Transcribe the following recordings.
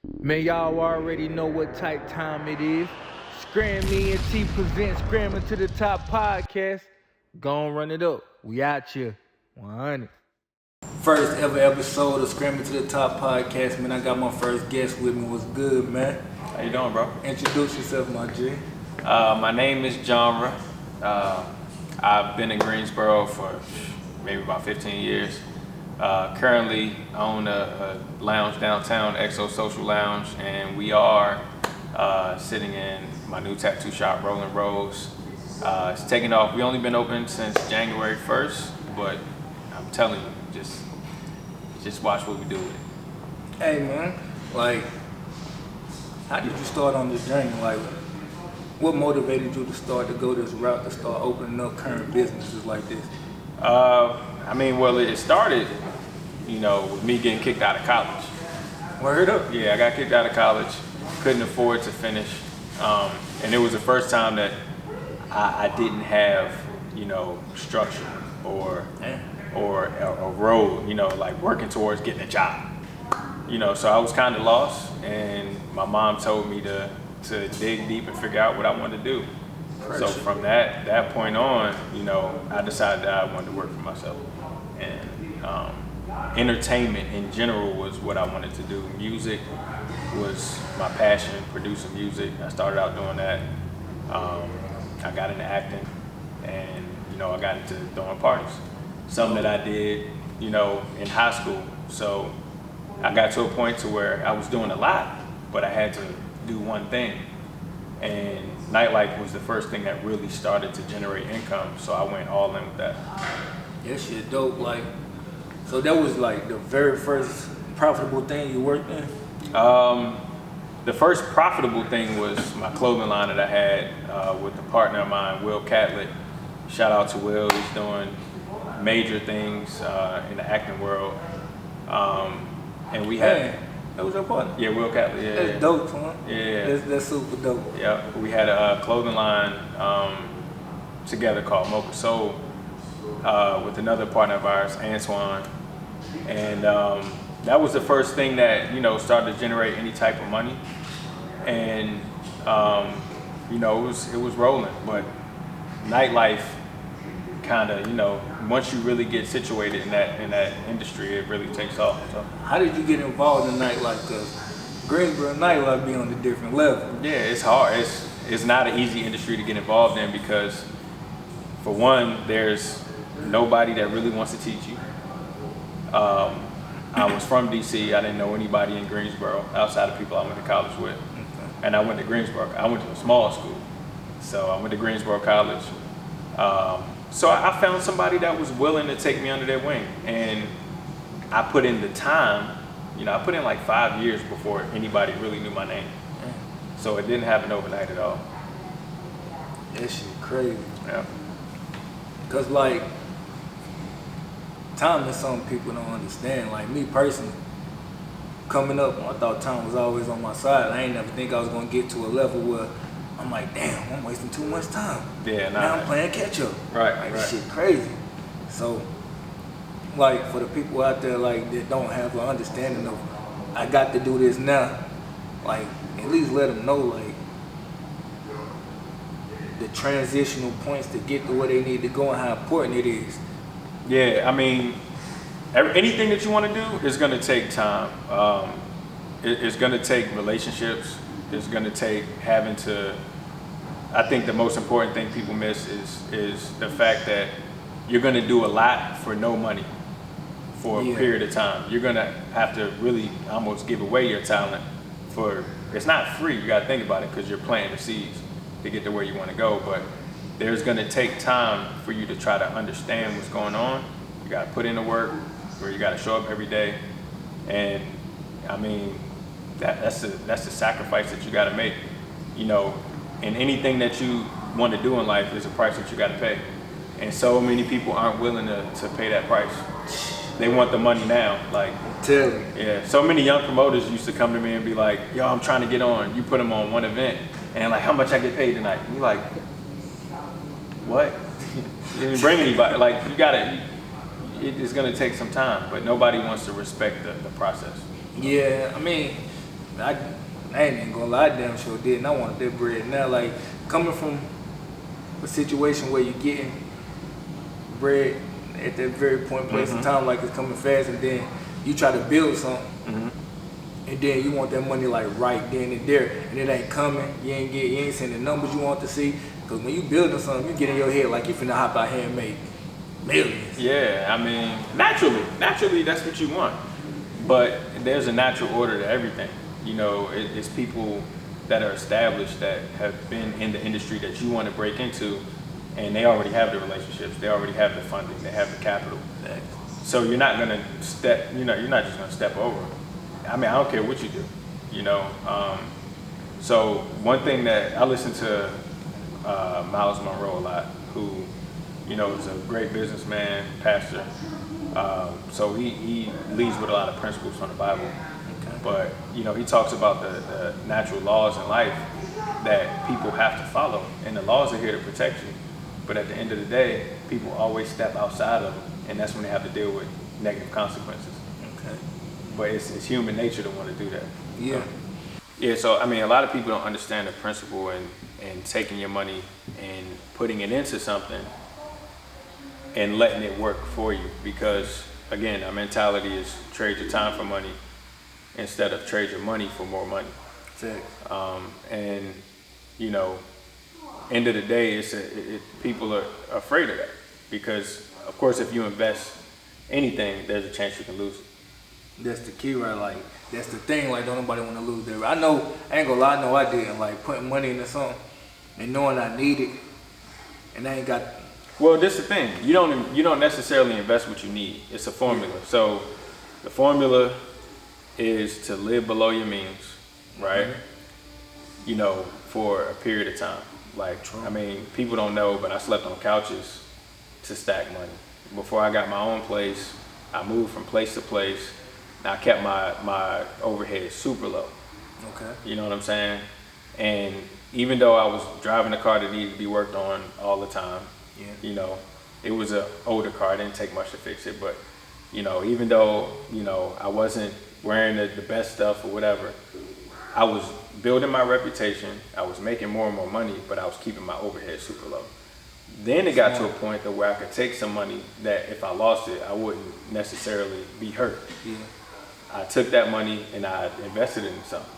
Man, y'all already know what type time it is. Scram'N and T presents Scram'N to the Top podcast. Gon' run it up. We out here. 100. First ever episode of Scram'N to the Top podcast, man. I got my first guest with me. What's good, man? How you doing, bro? Introduce yourself, my G. My name is Jonra. I've been in Greensboro for maybe about 15 years. Currently own a lounge downtown, Exo Social Lounge, and we are sitting in my new tattoo shop, Rolling Rose. It's taking off. We only been open since January 1st, but I'm telling you, just watch what we do with it. Hey, man. Like, how did you start on this journey? Like, what motivated you to go this route, to start opening up current businesses like this? It started, with me getting kicked out of college. Word up. Yeah, I got kicked out of college. Couldn't afford to finish. And it was the first time that I didn't have, structure or a road, like working towards getting a job. So I was kind of lost, and my mom told me to dig deep and figure out what I wanted to do. So from that point on, I decided that I wanted to work for myself. And entertainment in general was what I wanted to do. Music was my passion, producing music. I started out doing that. I got into acting, and I got into throwing parties. Something that I did, in high school. So I got to a point to where I was doing a lot, but I had to do one thing. And nightlife was the first thing that really started to generate income, so I went all in with that. That shit dope. Like, so that was like the very first profitable thing you worked in? The first profitable thing was my clothing line that I had with a partner of mine, Will Catlett. Shout out to Will. He's doing major things in the acting world. And we had... That was your partner? Yeah, Will Catlett. Yeah, that's dope, huh? Yeah. That's super dope. Yeah, we had a clothing line together called Mocha Soul with another partner of ours, Antoine. And that was the first thing that, started to generate any type of money. And, it was rolling. But nightlife kind of, once you really get situated in that industry, it really takes off. So. How did you get involved in nightlife? Because Greensboro nightlife be on a different level. Yeah, it's hard. It's not an easy industry to get involved in because, for one, there's nobody that really wants to teach you. I was from DC. I didn't know anybody in Greensboro outside of people I went to college with. And I went to Greensboro. I went to a small school. So I went to Greensboro College. So I found somebody that was willing to take me under their wing. And I put in the time, I put in like 5 years before anybody really knew my name. So it didn't happen overnight at all. That shit crazy. Yeah. Cause like, time is something people don't understand. Like me personally, coming up, I thought time was always on my side. I ain't never think I was gonna get to a level where I'm like, damn, I'm wasting too much time. Yeah, now I'm playing catch up. Right. This shit crazy. So, like, for the people out there like that don't have an understanding of, I got to do this now. Like, at least let them know like the transitional points to get to where they need to go and how important it is. Yeah, anything that you want to do is going to take time. It's going to take relationships. It's going to take having to. I think the most important thing people miss is the fact that you're going to do a lot for no money for a period of time. You're going to have to really almost give away your talent for. It's not free. You got to think about it because you're planting the seeds to get to where you want to go. But there's going to take time for you to try to understand what's going on. You got to put in the work, or you got to show up every day. And that's the sacrifice that you got to make. And anything that you want to do in life is a price that you got to pay. And so many people aren't willing to pay that price. They want the money now. Like, tell me. Yeah. So many young promoters used to come to me and be like, yo, I'm trying to get on. You put them on one event, and like, how much I get paid tonight? And you're like, what? You didn't bring anybody. Like, it's gonna take some time, but nobody wants to respect the process. Yeah, I ain't even gonna lie, I damn sure did, and I wanted that bread. Now, like, coming from a situation where you're getting bread at that very point, place, and time, like it's coming fast, and then you try to build something, and then you want that money like right then and there, and it ain't coming. You ain't seeing the numbers you want to see, because when you building something, you get in your head like you finna hop out here and make millions. Yeah, I mean, naturally, that's what you want. But there's a natural order to everything. You know, it's people that are established that have been in the industry that you want to break into, and they already have the relationships, they already have the funding, they have the capital. So you're not gonna step, you're not just gonna step over. I mean, I don't care what you do, you know. So one thing that I listen to Miles Monroe a lot, who, you know, is a great businessman, pastor. So he leads with a lot of principles from the Bible. But, you know, he talks about the natural laws in life that people have to follow. And the laws are here to protect you. But at the end of the day, people always step outside of them. And that's when they have to deal with negative consequences. Okay. But it's human nature to want to do that. Yeah. Yeah, so, I mean, a lot of people don't understand the principle and taking your money and putting it into something and letting it work for you. Because, again, our mentality is trade your time for money instead of trade your money for more money. And, you know, end of the day, people are afraid of that. Because, of course, if you invest anything, there's a chance you can lose it. That's the key, right? Like, that's the thing. Like, don't nobody want to lose their. I ain't gonna lie, I know I didn't. Like, putting money into something and knowing I need it, and I ain't got. Well, this is the thing. You don't necessarily invest what you need. It's a formula. So, the formula is to live below your means, right? You know, for a period of time. Like, I mean, people don't know, but I slept on couches to stack money. Before I got my own place, I moved from place to place. I kept my overhead super low. Okay. You know what I'm saying? And even though I was driving a car that needed to be worked on all the time, you know, it was an older car. It didn't take much to fix it. But, you know, even though, you know, I wasn't wearing the best stuff or whatever, I was building my reputation. I was making more and more money, but I was keeping my overhead super low. Then it got to a point that where I could take some money that if I lost it, I wouldn't necessarily be hurt. Yeah. I took that money and I invested it in something.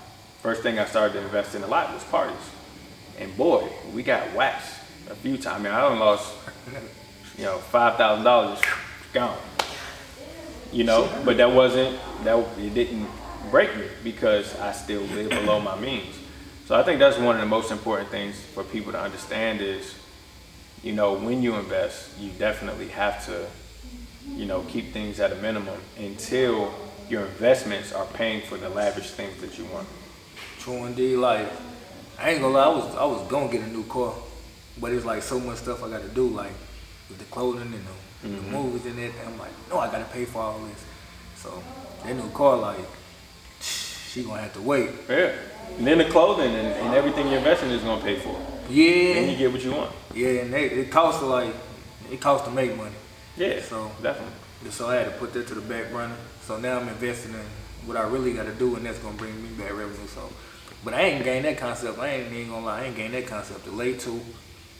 First thing I started to invest in a lot was parties. And boy, we got waxed a few times. I mean, I done lost, you know, $5,000 gone. You know, but it didn't break me because I still live below my means. So I think that's one of the most important things for people to understand is, you know, when you invest, you definitely have to, you know, keep things at a minimum until your investments are paying for the lavish things that you want. True indeed. Like, I ain't gonna lie, I was gonna get a new car, but it's like so much stuff I gotta do, like with the clothing and the movies and everything. I'm like, no, I gotta pay for all this. So that new car, like, she gonna have to wait. Yeah. And then the clothing and everything you're investing is gonna pay for. Yeah. And you get what you want. Yeah, and it costs to make money. Yeah. So definitely. So I had to put that to the back burner. So now I'm investing in what I really got to do, and that's gonna bring me back revenue. So, but I ain't gained that concept. I ain't even gonna lie, I ain't gained that concept till late too.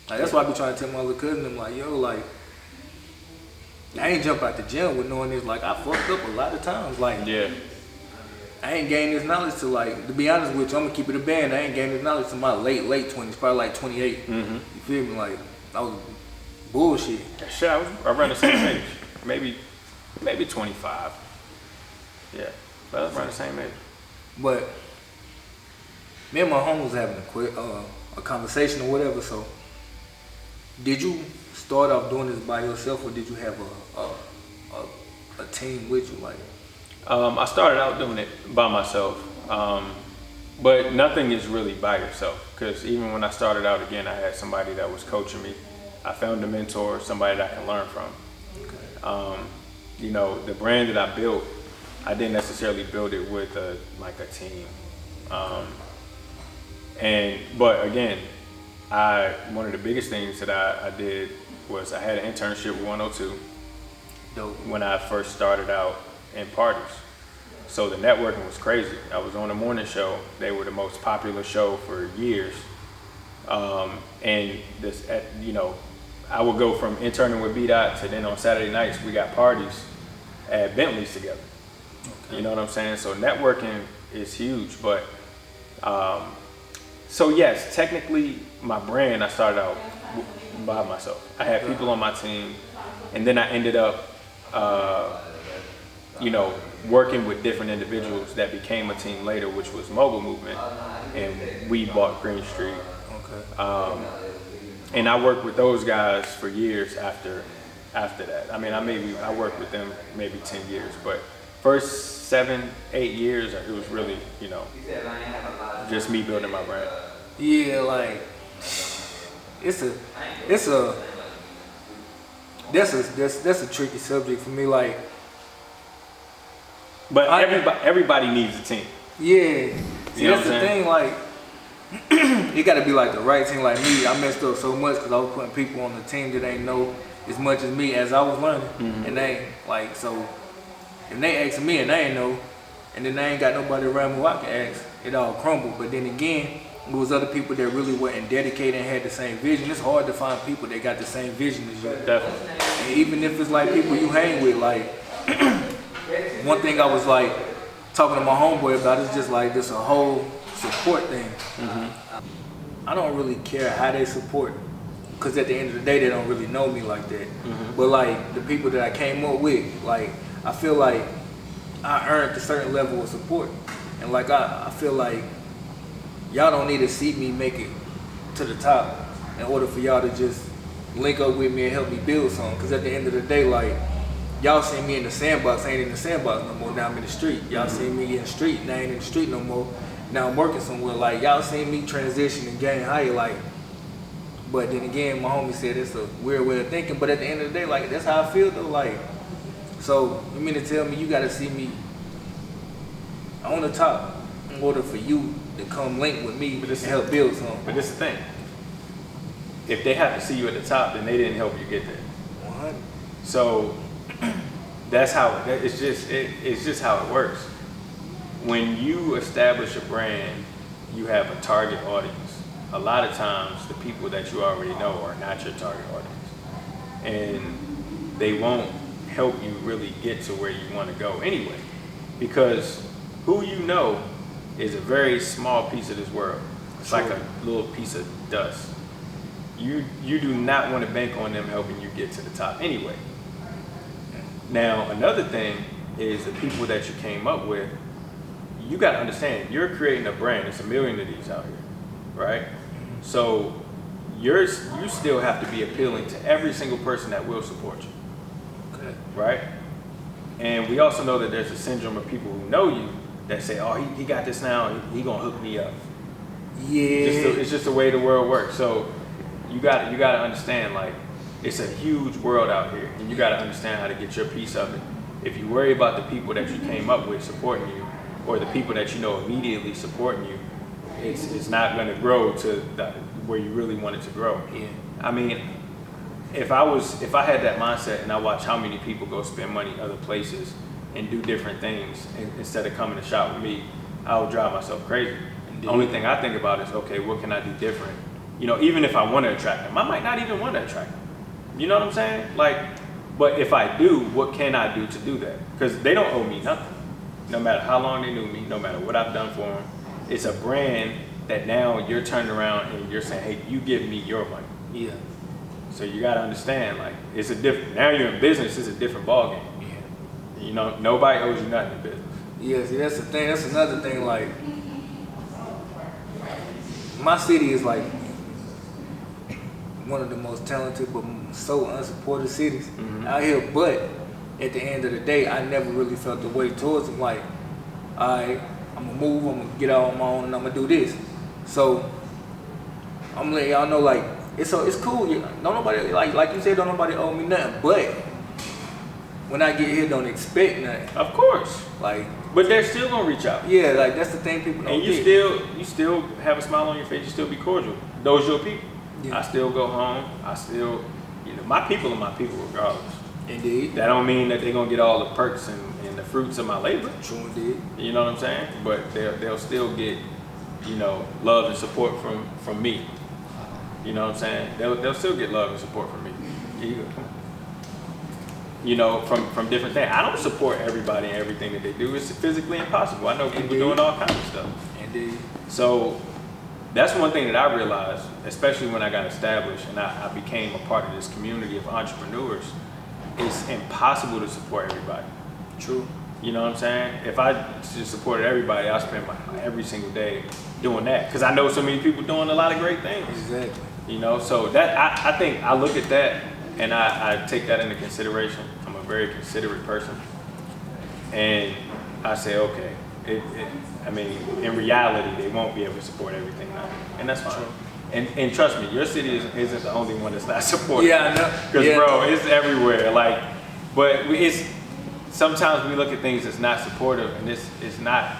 Like that's why I be trying to tell my little cousin, I'm like, yo, like, I ain't jump out the gym with knowing this. Like I fucked up a lot of times. Like, yeah. I ain't gained this knowledge till like, to be honest with you, I'm gonna keep it a band. I ain't gained this knowledge till my late 20s, probably like 28. You feel me? Like I was bullshit. Shit, I around the same age, maybe 25. Yeah, but I was around the same age. But me and my homie was having a conversation or whatever. So, did you start off doing this by yourself, or did you have a team with you? Like, I started out doing it by myself, but nothing is really by yourself. Because even when I started out, again, I had somebody that was coaching me. I found a mentor, somebody that I can learn from. Okay. You know, the brand that I built, I didn't necessarily build it with a team. But again, one of the biggest things that I did was I had an internship with 102 dope. when I first started out in parties. So the networking was crazy. I was on a morning show. They were the most popular show for years. And this, you know, I would go from interning with B-Dot to then on Saturday nights, we got parties at Bentley's together. Okay. You know what I'm saying? So networking is huge, but, so yes, technically my brand, I started out by myself. I had people on my team, and then I ended up, you know, working with different individuals that became a team later, which was Mobile Movement, and we bought Green Street. Okay. And I worked with those guys for years after that. I mean, I worked with them maybe 10 years, but first 7, 8 years, it was really, you know, just me building my brand. Yeah, like that's a tricky subject for me. Like, but everybody needs a team. Yeah, see, that's the thing. Like, it got to be like the right team. Like me, I messed up so much because I was putting people on the team that ain't know as much as me as I was learning, and they like so. If they asking me and they ain't know, and then they ain't got nobody around me who I can ask, it all crumbled. But then again, it was other people that really weren't dedicated and had the same vision. It's hard to find people that got the same vision as you. Definitely. And even if it's like people you hang with, like one thing I was like talking to my homeboy about is just like this a whole support thing. I don't really care how they support, because at the end of the day they don't really know me like that. But like the people that I came up with, like I feel like I earned a certain level of support, and like I feel like y'all don't need to see me make it to the top in order for y'all to just link up with me and help me build something. Because at the end of the day, like, y'all see me in the sandbox, I ain't in the sandbox no more, now I'm in the street. Y'all see me in the street, now I ain't in the street no more, now I'm working somewhere. Like, y'all seen me transition and gain higher, like, but then again, my homie said it's a weird way of thinking, but at the end of the day, like, that's how I feel though, like, so you mean to tell me you gotta see me on the top in order for you to come link with me and help build something? But this is the thing. If they have to see you at the top, then they didn't help you get there. 100. So that's how it's just how it works. When you establish a brand, you have a target audience. A lot of times, the people that you already know are not your target audience, and they won't help you really get to where you want to go anyway, because who you know is a very small piece of this world. It's like a little piece of dust. You do not want to bank on them helping you get to the top anyway. Now, another thing is the people that you came up with, you got to understand, you're creating a brand. There's a million of these out here, right? So you still have to be appealing to every single person that will support you, okay, right? And we also know that there's a syndrome of people who know you that say, oh, he got this now, he gonna hook me up. Yeah. It's just the way the world works. So you got to understand, like, it's a huge world out here, and you got to understand how to get your piece of it. If you worry about the people that you came up with supporting you, or the people that you know immediately supporting you, it's not going to grow to where you really want it to grow. Yeah. I mean, if I had that mindset and I watch how many people go spend money other places and do different things instead of coming to shop with me, I would drive myself crazy. Indeed. The only thing I think about is, okay, what can I do different? You know, even if I want to attract them, I might not even want to attract them. You know what I'm saying? Like, but if I do, what can I do to do that? Because they don't owe me nothing. No matter how long they knew me, no matter what I've done for them, it's a brand that now you're turning around and you're saying, hey, you give me your money. Yeah. So you got to understand, like, it's a different, now you're in business, it's a different ballgame. Yeah. You know, nobody owes you nothing in business. Yeah, see, that's the thing. That's another thing, like, my city is like one of the most talented but so unsupported cities out here. But at the end of the day, I never really felt the way towards them. Like, alright, I'm gonna move, I'm gonna get out on my own, and I'm gonna do this. So I'm letting y'all know, like, it's cool. Don't nobody, like you said, don't nobody owe me nothing. But when I get here, don't expect nothing. Of course. Like, but they're still gonna reach out. Yeah, like that's the thing people don't and you get. you still have a smile on your face. You still be cordial. Those your people. Yeah. I still go home. I still, you know, my people are my people regardless. Indeed. That don't mean that they're gonna get all the perks and the fruits of my labor. True indeed. You know what I'm saying? But they'll still get, you know, love and support from me. You know what I'm saying? They'll still get love and support from me. Here you go. Come on. You know, from different things. I don't support everybody and everything that they do. It's physically impossible. I know people doing all kinds of stuff. Indeed. So that's one thing that I realized, especially when I got established and I became a part of this community of entrepreneurs. It's impossible to support everybody. True. You know what I'm saying? If I just supported everybody, I spend every single day doing that because I know so many people doing a lot of great things. Exactly. You know, so that I think I look at that and I take that into consideration. I'm a very considerate person, and I say, okay, I mean, in reality, they won't be able to support everything now, and that's fine. And trust me, your city isn't the only one that's not supported. Yeah, I know. Because bro, it's everywhere. Like, but it's sometimes we look at things that's not supportive, and it's not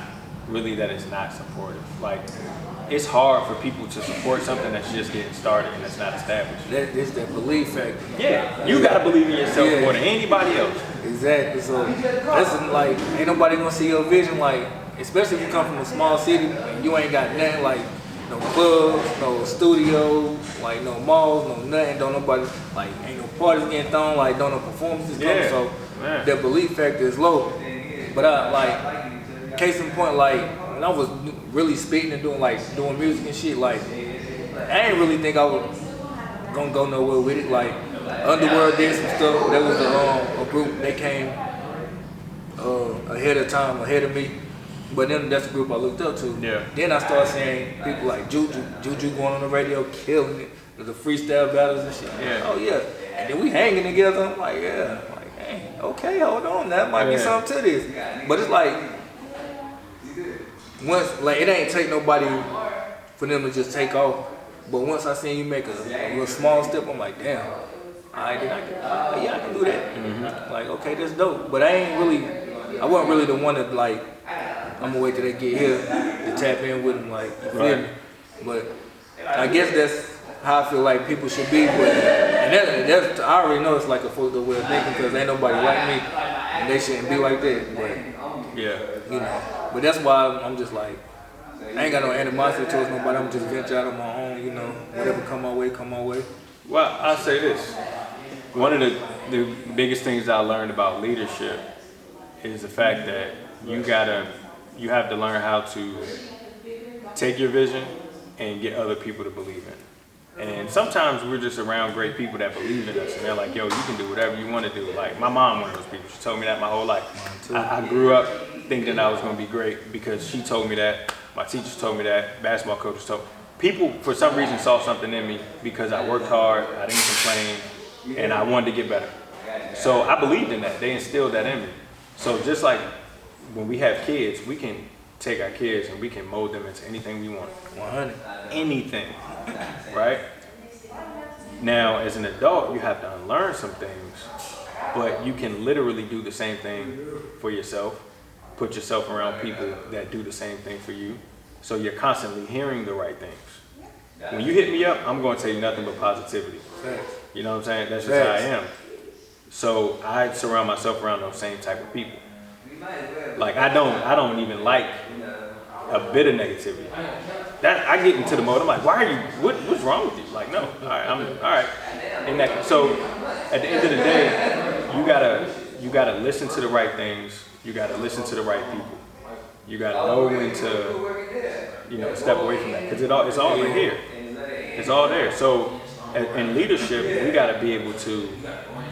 really that it's not supportive. Like, it's hard for people to support something that's just getting started and that's not established. It's that belief factor. Yeah, you gotta believe in yourself more than anybody else. Exactly. So that's like, ain't nobody gonna see your vision. Like, especially if you come from a small city and you ain't got nothing like no clubs, no studio, like no malls, no nothing. Don't nobody like ain't no parties getting thrown. Like don't no performances come. So that belief factor is low. But I like, case in point, like when I was really spitting and doing music and shit, like I ain't really think I was gonna go nowhere with it. Like Underworld did some stuff. There was a group, they came ahead of me. But then that's the group I looked up to. Yeah. Then I started seeing people like Juju going on the radio, killing it. The freestyle battles and shit. Yeah. Oh yeah. And then we hanging together. I'm like, yeah. I'm like, hey, okay, hold on. That might be something to this. But it's like, once, like, it ain't take nobody for them to just take off. But once I seen you make a little small step, I'm like, damn. I can do that. Mm-hmm. Like, okay, that's dope. But I wasn't really the one that like, I'm gonna wait till they get here to tap in with them, like, you feel me? But I guess that's how I feel like people should be. But and that's I already know it's like a fucked up way of thinking because ain't nobody like me, and they shouldn't be like that. But you know. But that's why I'm just like, I ain't got no animosity towards nobody. I'm just venture out on my own. You know, whatever come my way, come my way. Well, I'll say this. One of the biggest things I learned about leadership is the fact that you have to learn how to take your vision and get other people to believe in. And sometimes we're just around great people that believe in us and they're like, yo, you can do whatever you want to do. Like my mom, one of those people, she told me that my whole life. I grew up thinking I was going to be great because she told me that. My teachers told me that. Basketball coaches told me. People, for some reason, saw something in me because I worked hard, I didn't complain, and I wanted to get better. So I believed in that. They instilled that in me. So just like when we have kids, we can take our kids and we can mold them into anything we want. 100. Anything, right? Now, as an adult, you have to unlearn some things, but you can literally do the same thing for yourself. Put yourself around people that do the same thing for you. So you're constantly hearing the right things. When you hit me up, I'm going to tell you nothing but positivity. You know what I'm saying? That's just how I am. So I surround myself around those same type of people. Like I don't even like a bit of negativity. That I get into the mode. I'm like, why are you? What's wrong with you? Like, no, all right, I'm all right. And that, so at the end of the day, you gotta listen to the right things. You gotta listen to the right people. You gotta know when to, step away from that because it's all in here. It's all there. So in leadership, we gotta be able to.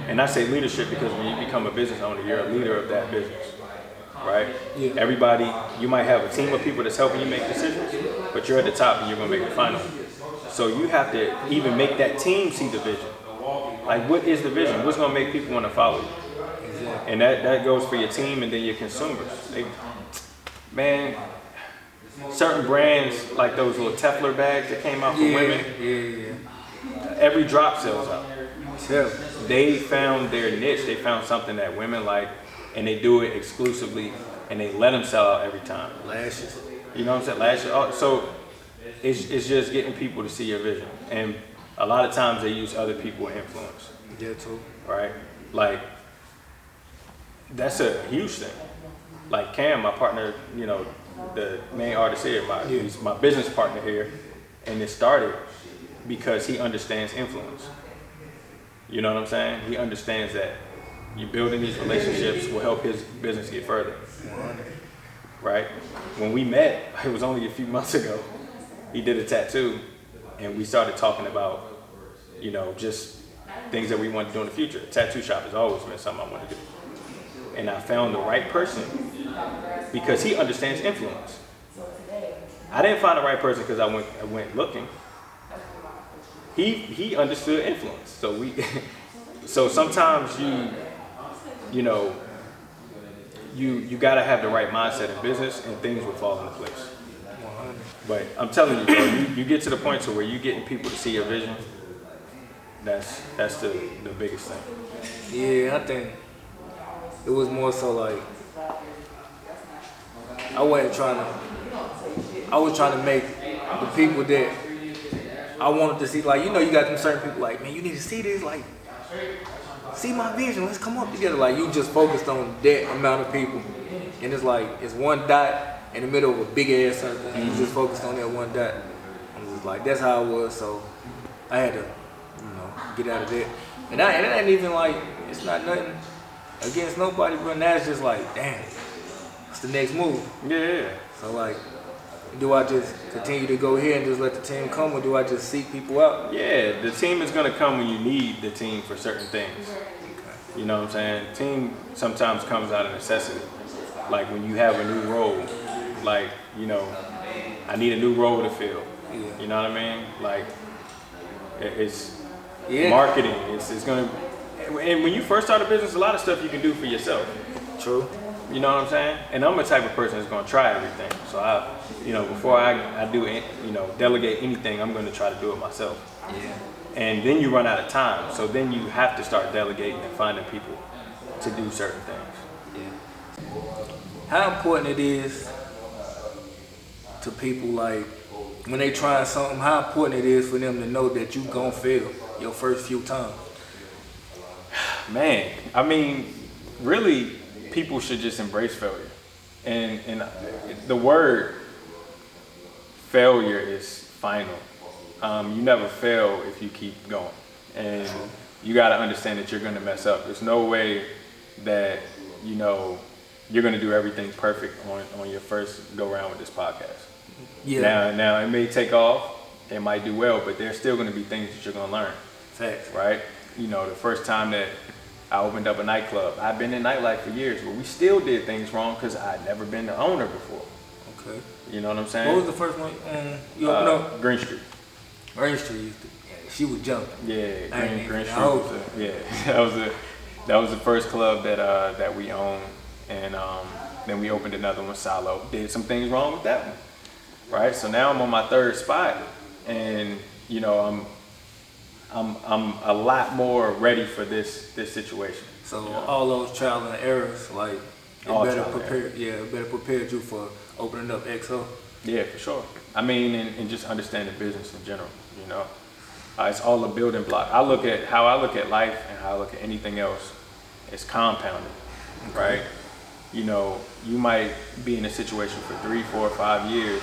And I say leadership because when you become a business owner, you're a leader of that business. Right? Yeah. Everybody, you might have a team of people that's helping you make decisions, but you're at the top and you're gonna make the final. So you have to even make that team see the vision. Like, what is the vision? What's gonna make people want to follow you? Exactly. And that goes for your team and then your consumers. Certain brands like those little Teflon bags that came out for women. Every drop sells out. They found their niche. They found something that women like. And they do it exclusively, and they let them sell out every time. Lashes. You know what I'm saying? Lashes. So it's just getting people to see your vision. And a lot of times they use other people to influence. Yeah, too. Right? Like, that's a huge thing. like Cam, my partner, you know, the main artist here, he's my business partner here, and it started because he understands influence. You know what I'm saying? He understands that you building these relationships will help his business get further. Right? When we met, it was only a few months ago. He did a tattoo, and we started talking about, you know, just things that we want to do in the future. Tattoo shop has always been something I want to do. And I found the right person because he understands influence. I didn't find the right person because I went looking. He understood influence. So so sometimes you know, you gotta have the right mindset in business, and things will fall into place. But I'm telling you, bro, you get to the point to where you getting people to see your vision. That's the biggest thing. Yeah, I think it was more so like I was trying to make the people that I wanted to see, like, you know, you got them certain people like, man, you need to see this, like, see my vision, let's come up together. Like, you just focused on that amount of people, and it's like it's one dot in the middle of a big ass circle, and you just focused on that one dot. I'm just like, that's how it was. So I had to, you know, get out of that. And it ain't even like, it's not nothing against nobody, but now it's just like, damn, what's the next move? Yeah. So like, do I just continue to go here and just let the team come, or do I just seek people out? Yeah, the team is gonna come when you need the team for certain things. You know what I'm saying? Team sometimes comes out of necessity. Like when you have a new role, like, you know, I need a new role to fill. Yeah. You know what I mean? Like, it's Yeah. marketing. It's gonna, and when you first start a business, a lot of stuff you can do for yourself. True. You know what I'm saying? And I'm the type of person that's gonna try everything. So you know, before I do, you know, delegate anything, I'm gonna try to do it myself. Yeah. And then you run out of time. So then you have to start delegating and finding people to do certain things. Yeah. How important it is to people, like, when they try something, how important it is for them to know that you gonna fail your first few times? Man, I mean, really, people should just embrace failure. And the word failure is final. You never fail if you keep going. And you got to understand that you're going to mess up. There's no way that, you know, you're going to do everything perfect on your first go around with this podcast. Yeah. Now it may take off, it might do well, but there's still going to be things that you're going to learn. Facts. Right? You know, the first time that I opened up a nightclub, I've been in nightlife for years, but we still did things wrong because I'd never been the owner before. Okay. You know what I'm saying? What was the first one you opened up? Green Street. Green Street used to, yeah, she was jumping. Yeah, Green Street. Oh. That was the first club that we owned, and then we opened another one, Silo. Did some things wrong with that one, right? So now I'm on my third spot, and you know I'm a lot more ready for this situation. So you know? all those trial and errors, like, it All better trial and prepare. Yeah, it better prepare you for opening up XO. Yeah, for sure. I mean, and just understanding business in general, you know. It's all a building block. How I look at life and how I look at anything else, it's compounded, right? You know, you might be in a situation for 3, 4, 5 years,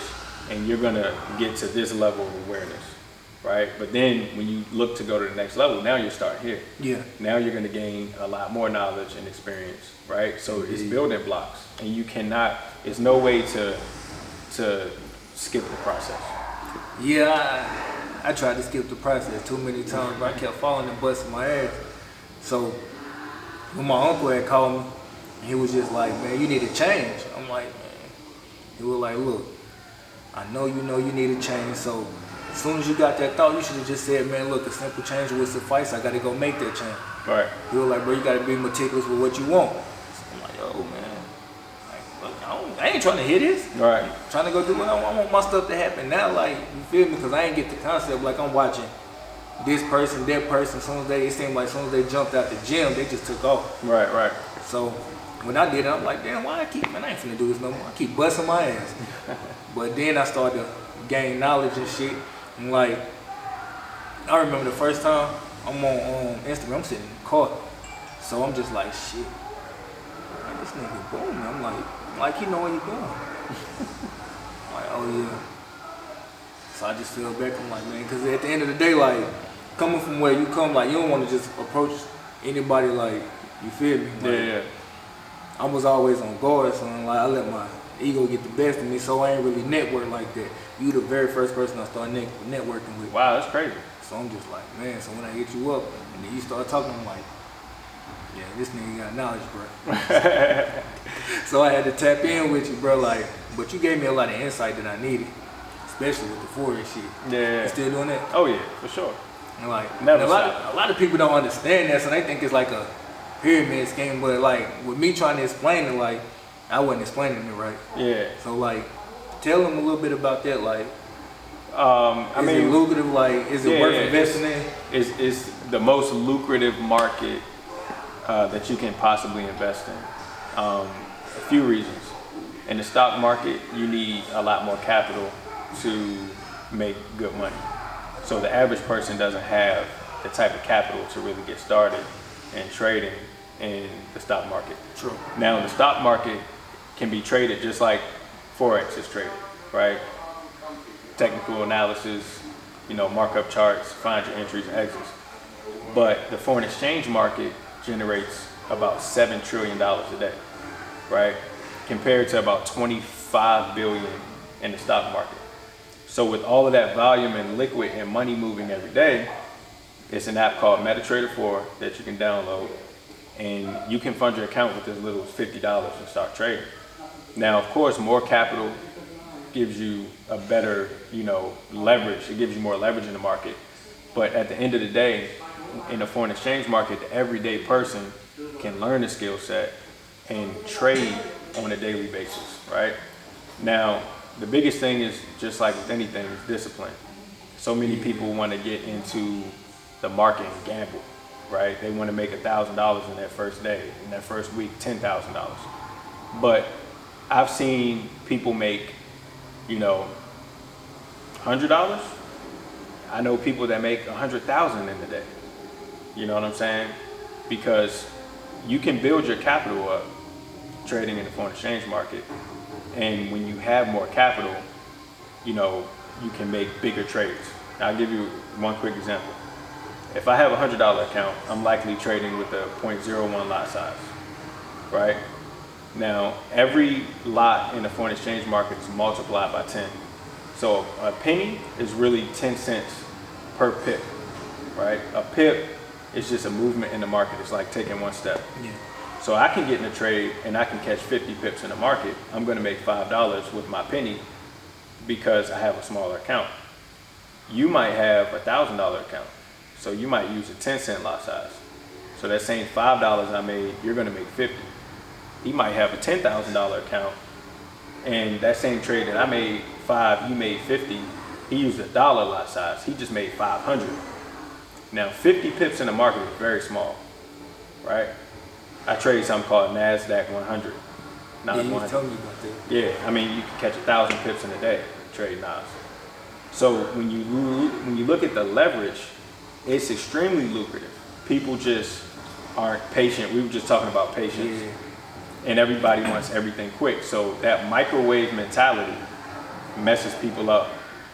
and you're gonna get to this level of awareness, right? But then when you look to go to the next level, now you're starting here. Yeah. Now you're gonna gain a lot more knowledge and experience, right? So it's building blocks, and you cannot, there's no way to skip the process. Yeah, I tried to skip the process too many times, but I kept falling and busting my ass. So when my uncle had called me, he was just like, man, you need to change. I'm like, man. He was like, look, I know you need to change. So as soon as you got that thought, you should have just said, man, look, a simple change would suffice. I got to go make that change. Right. He was like, bro, you got to be meticulous with what you want. So I'm like, yo, man. I ain't trying to hear this. Right. I'm trying to go do what I want my stuff to happen now. Like, you feel me? Because I ain't get the concept. Like, I'm watching this person, that person. It seemed like as soon as they jumped out the gym, they just took off. Right. So when I did it, I'm like, damn, why I ain't finna do this no more. I keep busting my ass. But then I started to gain knowledge and shit. And like, I remember the first time I'm on Instagram, I'm sitting in the car. So I'm just like, shit. Like, this nigga booming. I'm like, Like, you know what you're doing. Like, oh yeah. So I just feel back, I'm like, man, because at the end of the day, like, coming from where you come, like, you don't want to just approach anybody like, you feel me? Like, Yeah. I was always on guard, so like, I let my ego get the best of me, so I ain't really network like that. You the very first person I started networking with. Wow, that's crazy. So I'm just like, man, so when I hit you up, and then you start talking, I'm like, yeah, this nigga got knowledge, bro. So I had to tap in with you, bro, like, but you gave me a lot of insight that I needed, especially with the forward shit. Yeah. You still doing that? Oh yeah, for sure. And like, Never a lot of people don't understand that, so they think it's like a pyramid scheme, but like, with me trying to explain it, like, I wasn't explaining it right. Yeah. So like, tell them a little bit about that, like, I is mean, it lucrative, like, is it worth investing in? It's the most lucrative market that you can possibly invest in. A few reasons. In the stock market, you need a lot more capital to make good money. So the average person doesn't have the type of capital to really get started in trading in the stock market. True. Now, the stock market can be traded just like Forex is traded, right? Technical analysis, markup charts, find your entries, exits. But the foreign exchange market generates about $7 trillion a day, right? Compared to about 25 billion in the stock market. So with all of that volume and liquid and money moving every day, it's an app called MetaTrader 4 that you can download, and you can fund your account with as little as $50 and start trading. Now, of course, more capital gives you a better, leverage. It gives you more leverage in the market. But at the end of the day, in the foreign exchange market, the everyday person can learn the skill set and trade on a daily basis, right? Now, the biggest thing is, just like with anything, is discipline. So many people want to get into the market and gamble, right? They want to make $1,000 in that first day, in that first week, $10,000. But I've seen people make, $100. I know people that make 100,000 in a day. You know what I'm saying? Because you can build your capital up trading in the foreign exchange market, and when you have more capital, you can make bigger trades. I'll give you one quick example. If I have a $100 account, I'm likely trading with a 0.01 lot size, right? Now, every lot in the foreign exchange market is multiplied by 10. So a penny is really 10 cents per pip, right? A pip is just a movement in the market. It's like taking one step. Yeah. So I can get in a trade and I can catch 50 pips in the market. I'm going to make $5 with my penny because I have a smaller account. You might have a $1,000 account. So you might use a 10-cent lot size. So that same $5 I made, you're going to make 50. He might have a $10,000 account, and that same trade that I made 5, you made 50. He used a dollar lot size. He just made 500. Now 50 pips in the market is very small, right? I trade something called NASDAQ 100. Yeah, you told me about that. Yeah, I mean, you can catch 1,000 pips in a day trading NAS. So when you look at the leverage, it's extremely lucrative. People just aren't patient. We were just talking about patience. Yeah. And everybody wants everything quick. So that microwave mentality messes people up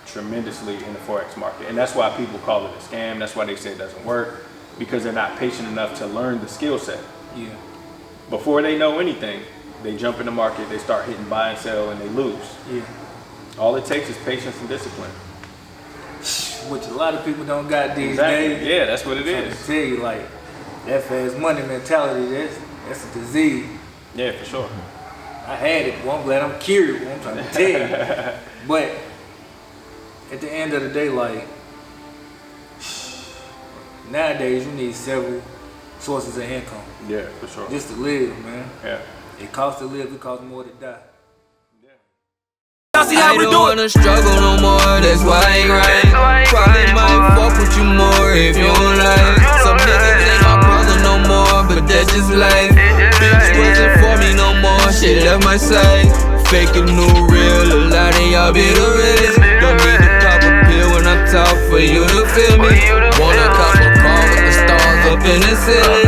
tremendously in the Forex market. And that's why people call it a scam. That's why they say it doesn't work, because they're not patient enough to learn the skill set. Yeah. Before they know anything, they jump in the market, they start hitting buy and sell, and they lose. Yeah. All it takes is patience and discipline. Which a lot of people don't got these Exactly. days. Yeah, that's what it I is. tell you, like, that fast money mentality, that's a disease. Yeah, for sure. I had it. Well, I'm glad I'm cured. I'm trying to tell you. But at the end of the day, like, nowadays you need several sources of income Yeah, for sure. just to live, man. Yeah. It costs to live. It costs more to die. I don't wanna struggle no more, that's why I ain't right. Probably might fuck with you more if you don't like. Some niggas ain't my brother no more, but that's just life. Bitch wasn't for me no more, shit left my side. Faking new real, a lot of y'all be the realest. Don't need to pop a pill when I talk for you to feel me. Wanna cop a car with the stars up in the ceiling.